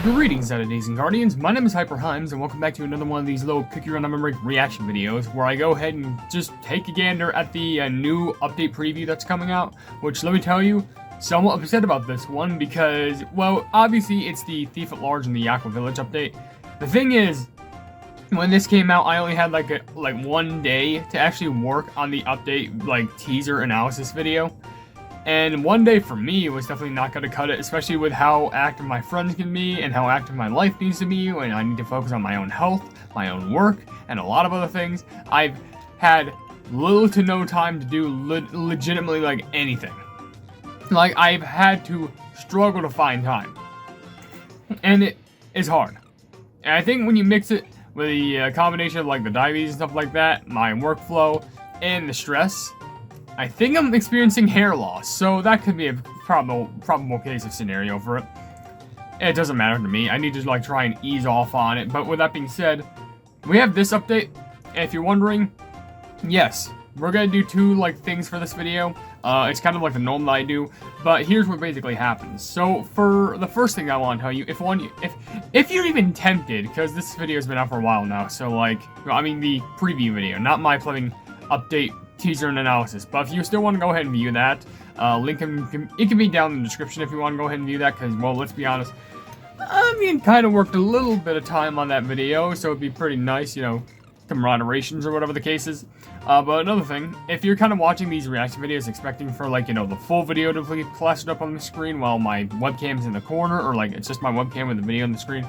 Greetings, Saturdays and Guardians. My name is HyperHimes, and welcome back to another one of these little Cookie Run OvenBreak reaction videos, where I go ahead and just take a gander at the new update preview that's coming out, which, let me tell you, somewhat upset about this one, because, well, obviously it's the Thief at Large and the Yakgwa Village update. The thing is, when this came out, I only had like 1 day to actually work on the update, teaser analysis video. And 1 day for me was definitely not going to cut it, especially with how active my friends can be and how active my life needs to be, and I need to focus on my own health, my own work, and a lot of other things. I've had little to no time to do legitimately anything. I've had to struggle to find time. And it is hard. And I think when you mix it with the combination of the diabetes and stuff like that, my workflow, and the stress, I think I'm experiencing hair loss, so that could be a probable case of scenario for it. It doesn't matter to me. I need to try and ease off on it. But with that being said, we have this update. And if you're wondering, yes, we're gonna do two things for this video. It's kind of like the norm that I do, but here's what basically happens. So for the first thing I want to tell you, if you're even tempted, because this video has been out for a while now, so the preview video, not my playing update teaser and analysis. But if you still want to go ahead and view that, link it can be down in the description if you want to go ahead and view that, because, well, let's be honest, kind of worked a little bit of time on that video, so it'd be pretty nice, camaraderies or whatever the case is. But another thing, if you're kind of watching these reaction videos expecting for, the full video to be plastered up on the screen while my webcam's in the corner, or, it's just my webcam with the video on the screen,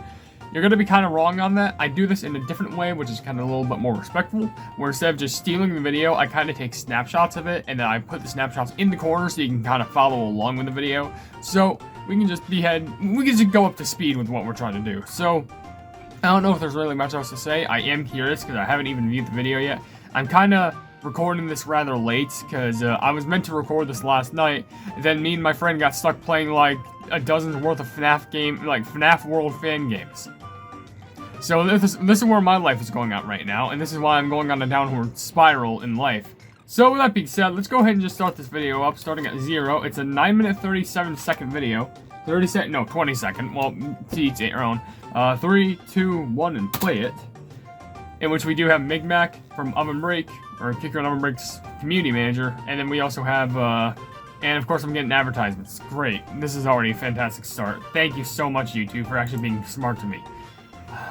you're going to be kind of wrong on that. I do this in a different way, which is kind of a little bit more respectful, where instead of just stealing the video, I kind of take snapshots of it, and then I put the snapshots in the corner so you can kind of follow along with the video. So we can just go up to speed with what we're trying to do. So I don't know if there's really much else to say. I am curious because I haven't even viewed the video yet. I'm kind of recording this rather late because I was meant to record this last night. Then me and my friend got stuck playing a dozen's worth of FNAF World fan games. So this is where my life is going out right now, and this is why I'm going on a downward spiral in life. So with that being said, let's go ahead and just start this video up, starting at 0. It's a 9-minute 37-second video. 20 second. Well, to each your own. 3, 2, 1, and play it. In which we do have Migmac from OvenBreak, or Kicker and OvenBreak's community manager, and then we also have, and of course I'm getting advertisements. Great. This is already a fantastic start. Thank you so much, YouTube, for actually being smart to me.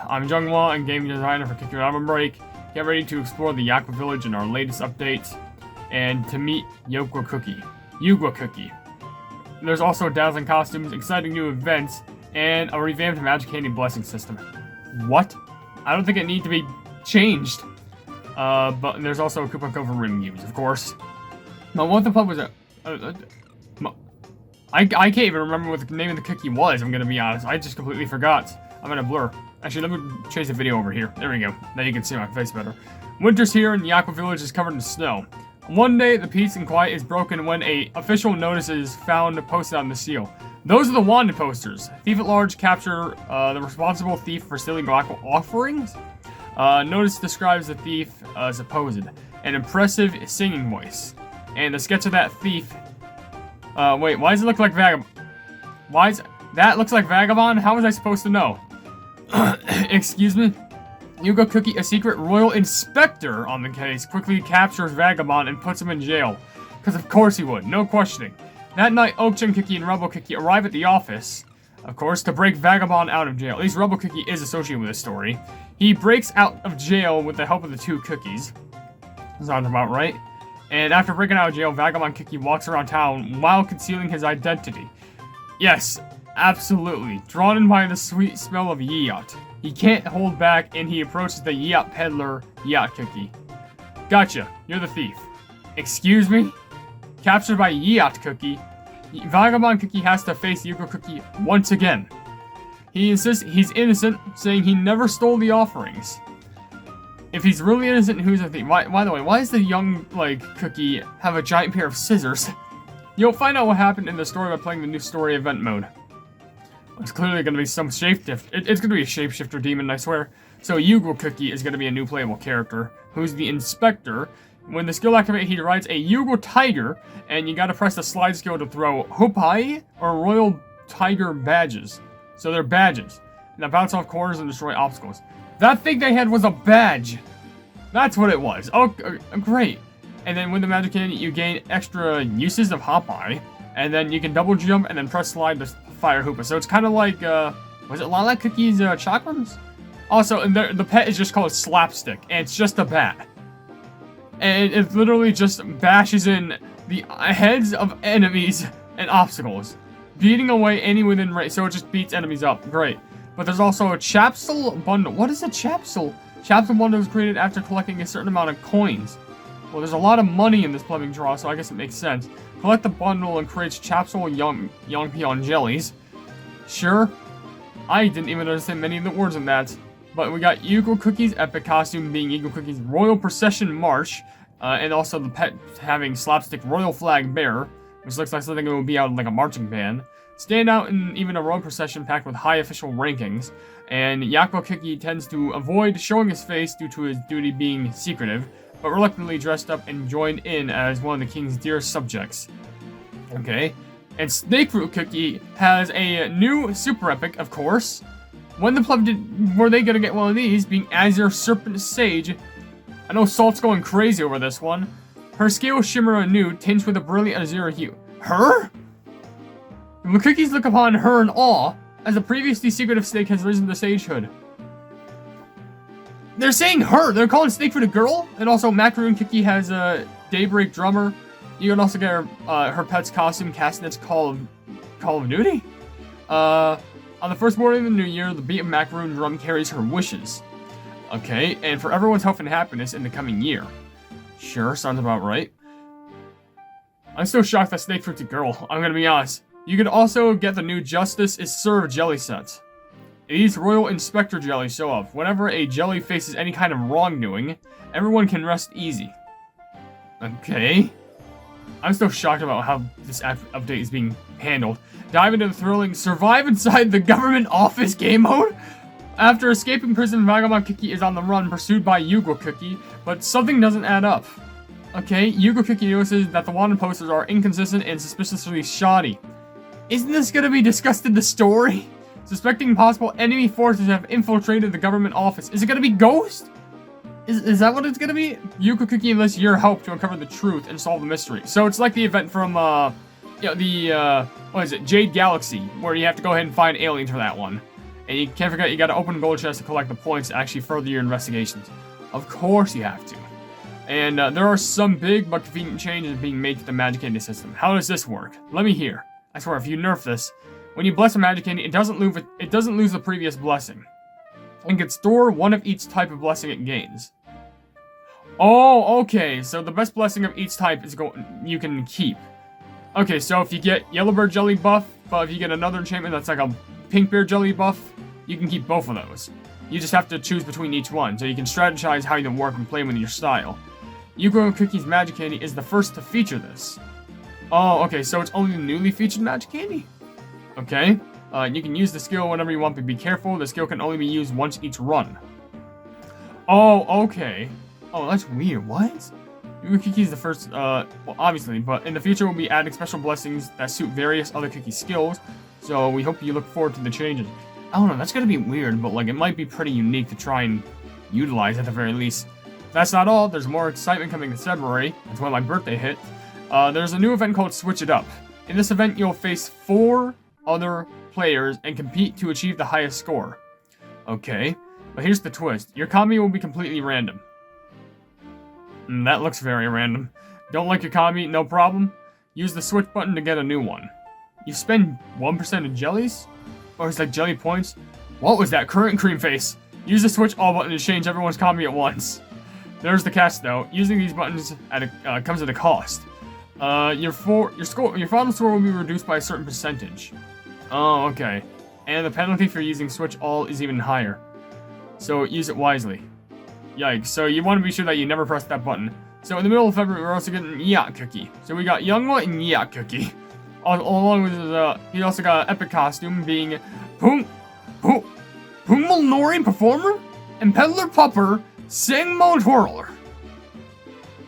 I'm Yugwa, and gaming designer for Kicker and OvenBreak. Get ready to explore the Yakgwa Village in our latest updates, and to meet Yugwa Cookie. There's also dazzling costumes, exciting new events, and a revamped Magic Candy blessing system. What? I don't think it needs to be changed. But there's also a coupon code for rim games, of course. Now, what the fuck was it? I can't even remember what the name of the cookie was, I'm gonna be honest. I just completely forgot. I'm in a blur. Actually, let me change the video over here. There we go. Now you can see my face better. Winter's here and the Yakgwa Village is covered in snow. One day, the peace and quiet is broken when a official notice is found posted on the seal. Those are the wanted posters. Thief at Large capture the responsible thief for stealing Yakgwa offerings. Notice describes the thief supposed. An impressive singing voice. And the sketch of that thief... wait, why does it look like Vagabond? That looks like Vagabond? How was I supposed to know? Excuse me? Yugwa Cookie, a secret royal inspector on the case, quickly captures Vagabond and puts him in jail. Because of course he would, no questioning. That night, Oakchin Cookie and Rebel Cookie arrive at the office, of course, to break Vagabond out of jail. At least Rebel Cookie is associated with this story. He breaks out of jail with the help of the two cookies. Sounds about right. And after breaking out of jail, Vagabond Cookie walks around town while concealing his identity. Yes, absolutely. Drawn in by the sweet smell of Yeot. He can't hold back, and he approaches the Yeot peddler, Yeot Cookie. Gotcha, you're the thief. Excuse me? Captured by Yeot Cookie, Vagabond Cookie has to face Yugwa Cookie once again. He insists he's innocent, saying he never stole the offerings. If he's really innocent, who's the thief? By the way, why does the young, Cookie have a giant pair of scissors? You'll find out what happened in the story by playing the new story event mode. It's clearly going to be some shapeshift. It's going to be a shapeshifter demon, I swear. So Yugwa Cookie is going to be a new playable character, who's the inspector. When the skill activates, he rides a Yugwa Tiger, and you got to press the slide skill to throw Hopai or Royal Tiger badges. So they're badges. that bounce off corners and destroy obstacles. That thing they had was a badge. That's what it was. Oh, great. And then with the magic candy, you gain extra uses of Hop Eye. And then you can double jump and then press slide to fire Hoopa. So it's kind of like, was it Lilac Cookie's chakrams? Also, the pet is just called Slapstick, and it's just a bat. And it literally just bashes in the heads of enemies and obstacles, beating away any within range. So it just beats enemies up. Great. But there's also a Chapsule bundle. What is a Chapsule? Chapsule bundle was created after collecting a certain amount of coins. Well, there's a lot of money in this plumbing draw, so I guess it makes sense. Collect the bundle and creates Chapsule Young Peon Jellies. Sure. I didn't even understand many of the words in that. But we got Yugwa Cookie's epic costume being Yugwa Cookie's Royal Procession March. And also the pet having Slapstick Royal Flag Bearer, which looks like something that would be out in like a marching band. Stand out in even a royal procession packed with high official rankings. And Yakgwa Cookie tends to avoid showing his face due to his duty being secretive, but reluctantly dressed up and joined in as one of the king's dearest subjects. Okay. And Snakefruit Cookie has a new super epic, of course. When the pleb were they gonna get one of these, being Azure Serpent Sage? I know Salt's going crazy over this one. Her scales shimmer anew, tinged with a brilliant azure hue. Her? The cookies look upon her in awe, as a previously secretive snake has risen to sagehood. They're saying her! They're calling Snakefruit a girl? And also, Macaroon Cookie has a Daybreak Drummer. You can also get her pet's costume, Castanet's Call of Duty? On the first morning of the new year, the beat of Macaroon Drum carries her wishes. Okay, and for everyone's health and happiness in the coming year. Sure, sounds about right. I'm still shocked that Snakefruit's a girl, I'm gonna be honest. You can also get the new Justice is Served jelly set. These Royal Inspector jellies show up. Whenever a jelly faces any kind of wrongdoing, everyone can rest easy. Okay. I'm still shocked about how this update is being handled. Dive into the thrilling Survive Inside the Government Office game mode? After escaping prison, Vagabond Cookie is on the run, pursued by Yugwa Cookie, but something doesn't add up. Okay, Yugwa Cookie notices that the wanted posters are inconsistent and suspiciously shoddy. Isn't this gonna be discussed in the story? Suspecting possible enemy forces have infiltrated the government office. Is it gonna be Ghost? Is that what it's gonna be? Yugwa Cookie enlists your help to uncover the truth and solve the mystery. So it's like the event from, what is it, Jade Galaxy, where you have to go ahead and find aliens for that one. And you can't forget you gotta open gold chest to collect the points to actually further your investigations. Of course you have to. And there are some big but convenient changes being made to the Magic Candy system. How does this work? Let me hear. I swear, if you nerf this, when you bless a Magic Candy, it doesn't lose the previous blessing. And can store one of each type of blessing it gains. Oh, okay. So the best blessing of each type is you can keep. Okay, so if you get Yellowbird Jelly buff, but if you get another enchantment that's like a Pink Bear Jelly buff, you can keep both of those. You just have to choose between each one, so you can strategize how you work and play with your style. Yugwa Cookie's Magic Candy is the first to feature this. Oh, okay, so it's only the newly featured Magic Candy? Okay. You can use the skill whenever you want, but be careful, the skill can only be used once each run. Oh, okay. Oh, that's weird. What? Yugwa Cookie is the first, well, obviously, but in the future we'll be adding special blessings that suit various other Cookie skills, so we hope you look forward to the changes. I don't know, that's gonna be weird, but, like, it might be pretty unique to try and utilize at the very least. That's not all, there's more excitement coming in February. That's when my birthday hit. There's a new event called Switch It Up. In this event, you'll face 4 other players and compete to achieve the highest score. Okay, but here's the twist. Your combi will be completely random. That looks very random. Don't like your combi? No problem. Use the switch button to get a new one. You spend 1% of jellies? Or it's like jelly points? What was that? Current cream face. Use the switch all button to change everyone's combi at once. There's the catch though. Using these buttons comes at a cost. Your final score will be reduced by a certain percentage. Oh, okay. And the penalty for using switch all is even higher. So use it wisely. Yikes. So you want to be sure that you never press that button. So in the middle of February, we're also getting Yeot Cookie. So we got Yugwa and Yeot Cookie. Along with his, he also got an epic costume being Pumal Nori Performer and Peddler Pupper Singmo Twirler.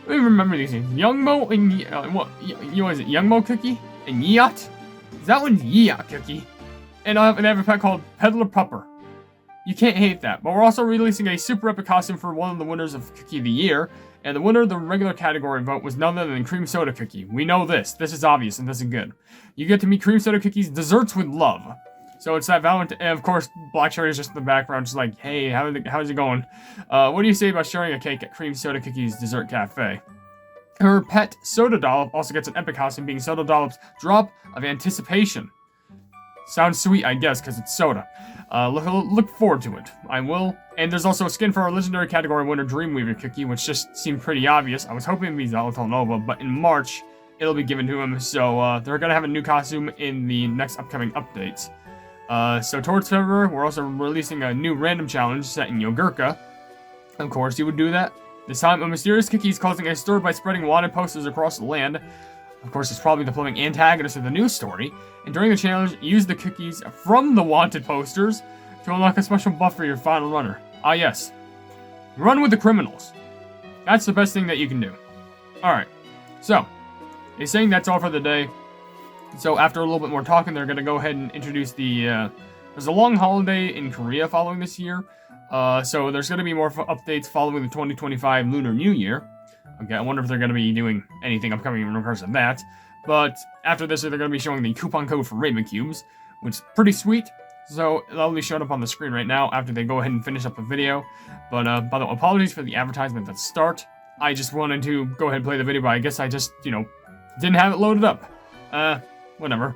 Let me remember these names. Yugmo and what is it? Yugmo Cookie and Yeot. That one's Yeot Cookie. And they have a pet called Peddler Pupper. You can't hate that. But we're also releasing a super epic costume for one of the winners of Cookie of the Year. And the winner of the regular category vote was none other than Cream Soda Cookie. We know this. This is obvious and this is good. You get to meet Cream Soda Cookie's Desserts with Love. So it's that Valentine, and of course, Black Cherry is just in the background, just like, hey, how's it going? What do you say about sharing a cake at Cream Soda Cookie's Dessert Cafe? Her pet Soda Dollop also gets an epic costume, being Soda Dollop's Drop of Anticipation. Sounds sweet, I guess, because it's soda. Look forward to it. I will. And there's also a skin for our legendary category winner, Dreamweaver Cookie, which just seemed pretty obvious. I was hoping it'd be Xylitol Nova, but in March, it'll be given to him. So they're going to have a new costume in the next upcoming updates. So towards February, we're also releasing a new random challenge set in Yogurka. Of course, you would do that. This time, a mysterious cookie is causing a stir by spreading wanted posters across the land. Of course, it's probably the plumbing antagonist of the news story. And during the challenge, use the cookies from the wanted posters to unlock a special buff for your final runner. Ah, yes. Run with the criminals. That's the best thing that you can do. Alright. So, he's saying that's all for the day. So, after a little bit more talking, they're going to go ahead and introduce the... there's a long holiday in Korea following this year. So, there's going to be more updates following the 2025 Lunar New Year. Okay, I wonder if they're going to be doing anything upcoming in regards to that. But after this, they're going to be showing the coupon code for Raven Cubes, which is pretty sweet. So that'll be showing up on the screen right now after they go ahead and finish up the video. But by the way, apologies for the advertisement at the start. I just wanted to go ahead and play the video, but I guess I just, didn't have it loaded up. Whatever.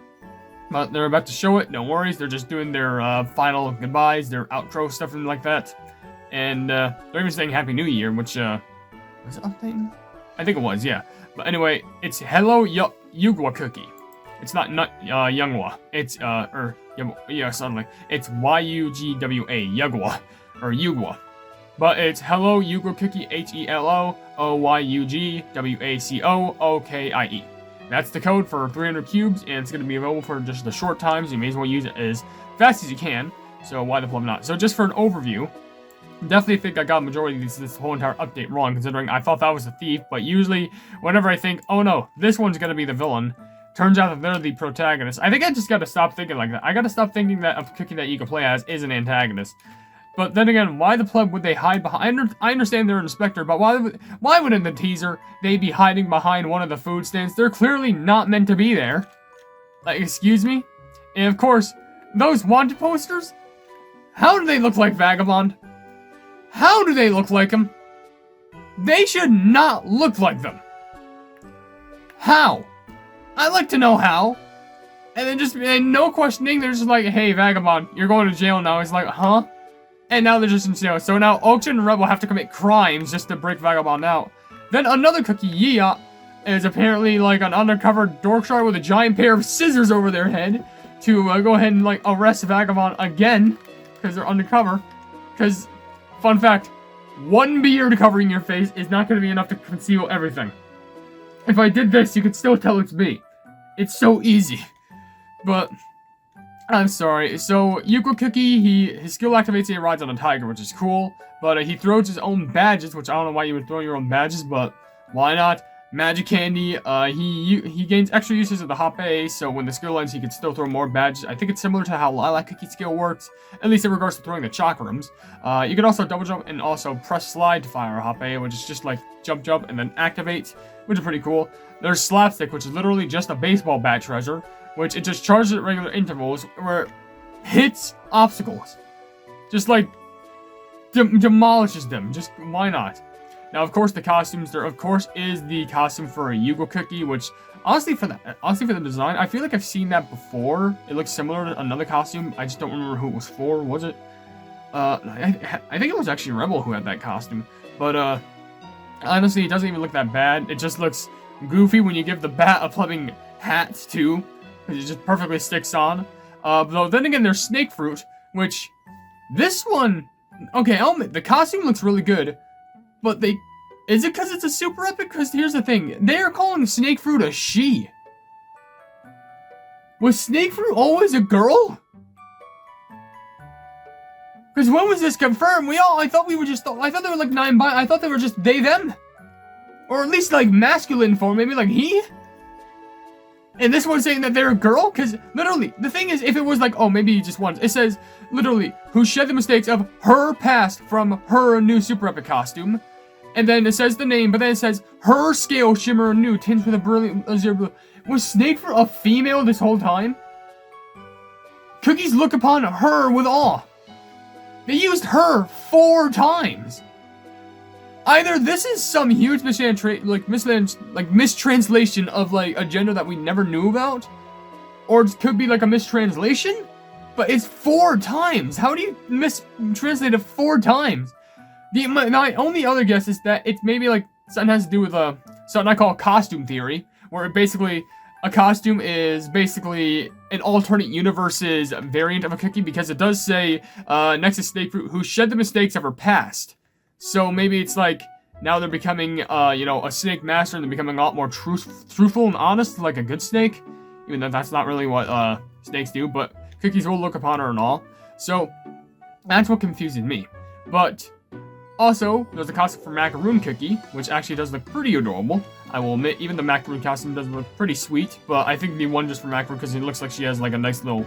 But they're about to show it, no worries. They're just doing their final goodbyes, their outro, stuff like that. And they're even saying Happy New Year, which, was it updating? I think it was, yeah. But anyway, it's Hello Yugwa Cookie. It's not Youngwa. It's, suddenly. It's Y-U-G-W-A, Yugwa, or Yugwa. But it's Hello Yugwa Cookie, HELO-OYUGWACOOKIE. That's the code for 300 cubes, and it's going to be available for just a short time, so you may as well use it as fast as you can. So why the flip not? So just for an overview, definitely think I got a majority of this whole entire update wrong, considering I thought that was a thief, but usually, whenever I think, oh no, this one's gonna be the villain, turns out that they're the protagonist. I think I just gotta stop thinking like that. I gotta stop thinking that a cookie that you can play as is an antagonist. But then again, why the pleb would they hide behind? I understand they're an inspector, but why would in the teaser they be hiding behind one of the food stands? They're clearly not meant to be there. Like, excuse me? And of course, those wanted posters? How do they look like Vagabond? How do they look like him? They should not look like them. How? I'd like to know how. And then and no questioning, they're just like, hey, Vagabond, you're going to jail now. He's like, huh? And now they're just in jail. So now Ocean and Rebel have to commit crimes just to break Vagabond out. Then another cookie, Yeot, is apparently like an undercover Dorkshire with a giant pair of scissors over their head to go ahead and like arrest Vagabond again because they're undercover. Because, fun fact, one beard covering your face is not going to be enough to conceal everything. If I did this, you could still tell it's me. It's so easy. But I'm sorry. So, Yugwa Cookie, his skill activates and he rides on a tiger, which is cool. But he throws his own badges, which I don't know why you would throw your own badges, but why not? Magic Candy, he gains extra uses of the Hop A, so when the skill ends, he can still throw more badges. I think it's similar to how Lilac Cookie skill works, at least in regards to throwing the chakrams. You can also double jump and also press slide to fire a Hop A, which is just like jump and then activate, which is pretty cool. There's Slapstick, which is literally just a baseball bat treasure, which it just charges at regular intervals, where it hits obstacles. Just like, demolishes them. Just, why not? Now, of course, the costumes, there of course is the costume for a Yugwa Cookie, which, honestly for the design, I feel like I've seen that before. It looks similar to another costume. I just don't remember who it was for. Was it? I think it was actually Rebel who had that costume. But, honestly, it doesn't even look that bad. It just looks goofy when you give the bat a plumbing hat, too. It just perfectly sticks on. Though, then again, there's Snake Fruit, which, this one, okay, I'll admit, the costume looks really good, but is it because it's a super epic? Because here's the thing, they are calling Snake Fruit a she. Was Snake Fruit always a girl? Because when was this confirmed? I thought they were like I thought they were just they, them. Or at least like masculine form, maybe like he? And this one's saying that they're a girl? Because literally, the thing is, if it was like, oh, maybe just once, it says, literally, who shed the mistakes of her past from her new Super Epic costume. And then it says the name, but then it says, her scale shimmer new, tinged with a brilliant azure blue. Was Snake for a female this whole time? Cookies look upon her with awe. They used her 4 times. Either this is some huge mistranslation of like a gender that we never knew about, or it could be like a mistranslation, but it's 4 times. How do you mistranslate it 4 times? My only other guess is that it's maybe like something has to do with something I call costume theory, where basically a costume is basically an alternate universe's variant of a cookie, because it does say next is Snake Fruit, who shed the mistakes of her past. So maybe it's like, now they're becoming, a snake master, and they're becoming a lot more truthful and honest, like a good snake. Even though that's not really what, snakes do, but cookies will look upon her and all. So, that's what confuses me. But, also, there's a costume for Macaroon Cookie, which actually does look pretty adorable. I will admit, even the Macaroon costume does look pretty sweet, but I think the one just for Macaroon, because it looks like she has like a nice little,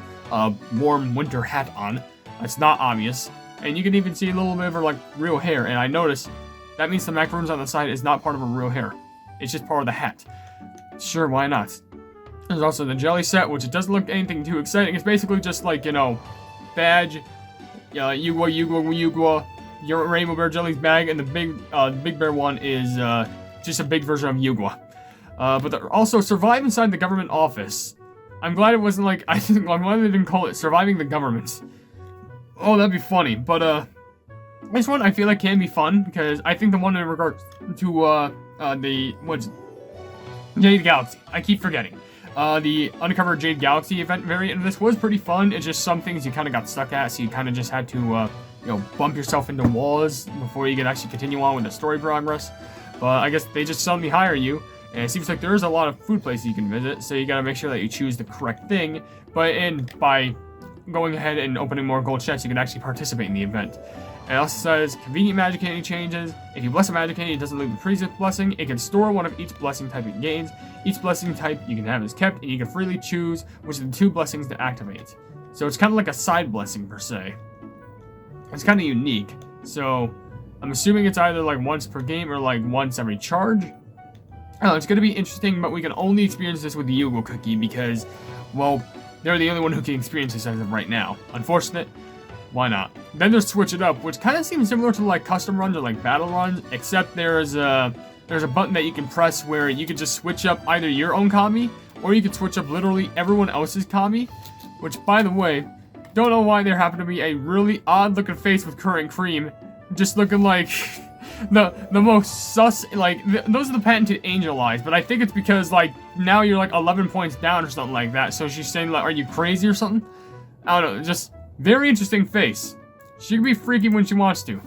warm winter hat on. It's not obvious. And you can even see a little bit of her, like, real hair. And I noticed that means the macaroons on the side is not part of her real hair. It's just part of the hat. Sure, why not? There's also the jelly set, which it doesn't look anything too exciting. It's basically just like, badge, Yugwa, your Rainbow Bear Jelly's bag, and the Big Bear one is, just a big version of Yugwa. But they're also survive inside the government office. I'm glad it wasn't like, I'm glad they didn't call it surviving the government. Oh, that'd be funny, but, this one I feel like can be fun, because I think the one in regards to, Jade Galaxy, I keep forgetting. The Undercover Jade Galaxy event variant of this was pretty fun. It's just some things you kind of got stuck at, so you kind of just had to, bump yourself into walls before you could actually continue on with the story progress. But I guess they just suddenly hire you, and it seems like there is a lot of food places you can visit, so you gotta make sure that you choose the correct thing. But by going ahead and opening more gold chests, you can actually participate in the event. It also says, convenient magic candy changes. If you bless a magic candy, it doesn't leave the previous blessing. It can store one of each blessing type it gains. Each blessing type you can have is kept, and you can freely choose which of the 2 blessings to activate. So it's kind of like a side blessing, per se. It's kind of unique. So, I'm assuming it's either like once per game or like once every charge. It's going to be interesting, but we can only experience this with the Yugwa cookie because, well, they're the only one who can experience this as of right now. Unfortunate. Why not? Then there's Switch It Up, which kind of seems similar to like custom runs or like battle runs, except there's a button that you can press where you can just switch up either your own kami, or you can switch up literally everyone else's kami, which, by the way, don't know why there happened to be a really odd looking face with Current Cream, just looking like the most sus, like, those are the patented angel eyes, but I think it's because, like, now you're like 11 points down or something like that, so she's saying, like, are you crazy or something? I don't know, just very interesting face. She can be freaky when she wants to.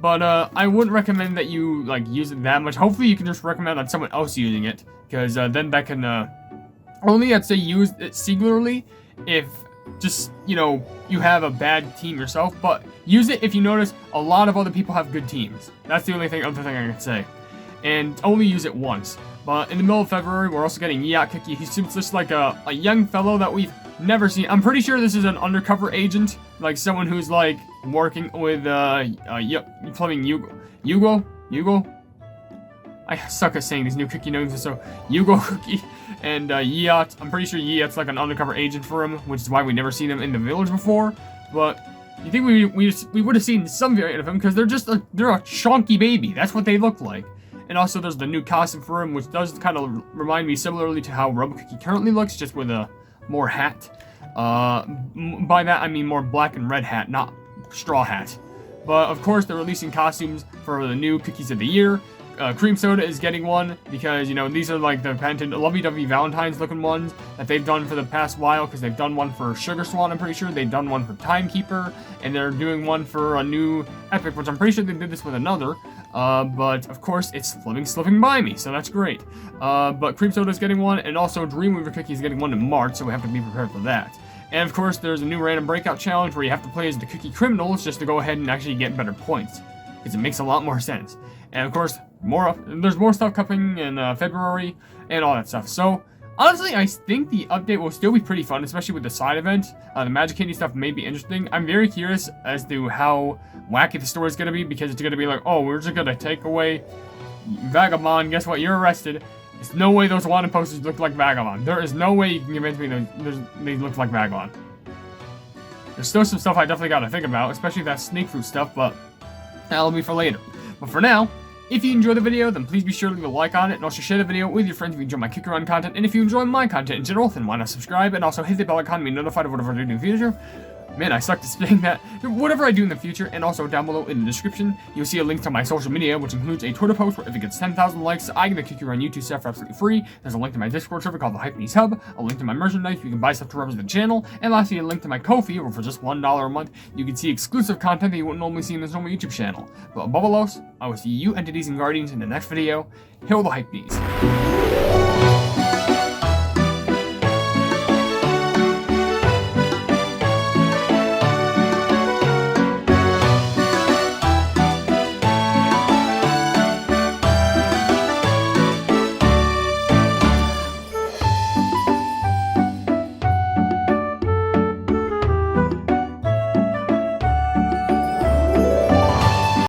But, I wouldn't recommend that you, like, use it that much. Hopefully you can just recommend on someone else using it. Because, then that can, only, I'd say, use it singularly if just, you have a bad team yourself. But use it if you notice a lot of other people have good teams. That's the only other thing I can say. And only use it once. But in the middle of February, we're also getting Yeot Cookie. He seems just like a young fellow that we've never seen. I'm pretty sure this is an undercover agent, like someone who's like working with playing Yugwa. I suck at saying these new cookie names, so Yugwa Cookie and Yeot. I'm pretty sure Yeot's like an undercover agent for him, which is why we never seen him in the village before. But you think we would have seen some variant of him because they're a chunky baby. That's what they look like. And also there's the new costume for him, which does kind of remind me similarly to how Rubber Cookie currently looks, just with a more hat. By that I mean more black and red hat, not straw hat. But of course they're releasing costumes for the new cookies of the year. Cream Soda is getting one because, these are like the patented lovey-dovey Valentine's looking ones that they've done for the past while, because they've done one for Sugar Swan, I'm pretty sure. They've done one for Timekeeper, and they're doing one for a new Epic, which I'm pretty sure they did this with another. But of course it's slipping by me, so that's great. But Cream Soda is getting one, and also Dreamweaver Cookie is getting one in March, so we have to be prepared for that. And of course there's a new random breakout challenge where you have to play as the Cookie Criminals just to go ahead and actually get better points, because it makes a lot more sense. And of course, there's more stuff coming in February and all that stuff. So Honestly, I think the update will still be pretty fun, especially with the side event. The Magic Candy stuff may be interesting. I'm very curious as to how wacky the story is going to be, because it's going to be like, oh, we're just going to take away Vagabond. Guess what? You're arrested. There's no way those wanted posters look like Vagabond. There is no way you can convince me they look like Vagabond. There's still some stuff I definitely got to think about, especially that snake fruit stuff, but that'll be for later. But for now, if you enjoyed the video, then please be sure to leave a like on it, and also share the video with your friends if you enjoy my Kick Around content. And if you enjoy my content in general, then why not subscribe, and also hit the bell icon to be notified of whatever I do in the future. Man, I suck at saying that. Whatever I do in the future, and also down below in the description, you'll see a link to my social media, which includes a Twitter post where if it gets 10,000 likes, I get a Kick Around YouTube stuff for absolutely free. There's a link to my Discord server called the Hypenese Hub, a link to my merchandise, you can buy stuff to represent the channel, and lastly, a link to my Ko-fi, where for just $1 a month, you can see exclusive content that you wouldn't normally see in this normal YouTube channel. But above all else, I will see you entities and guardians in the next video. Hail the Hypenese.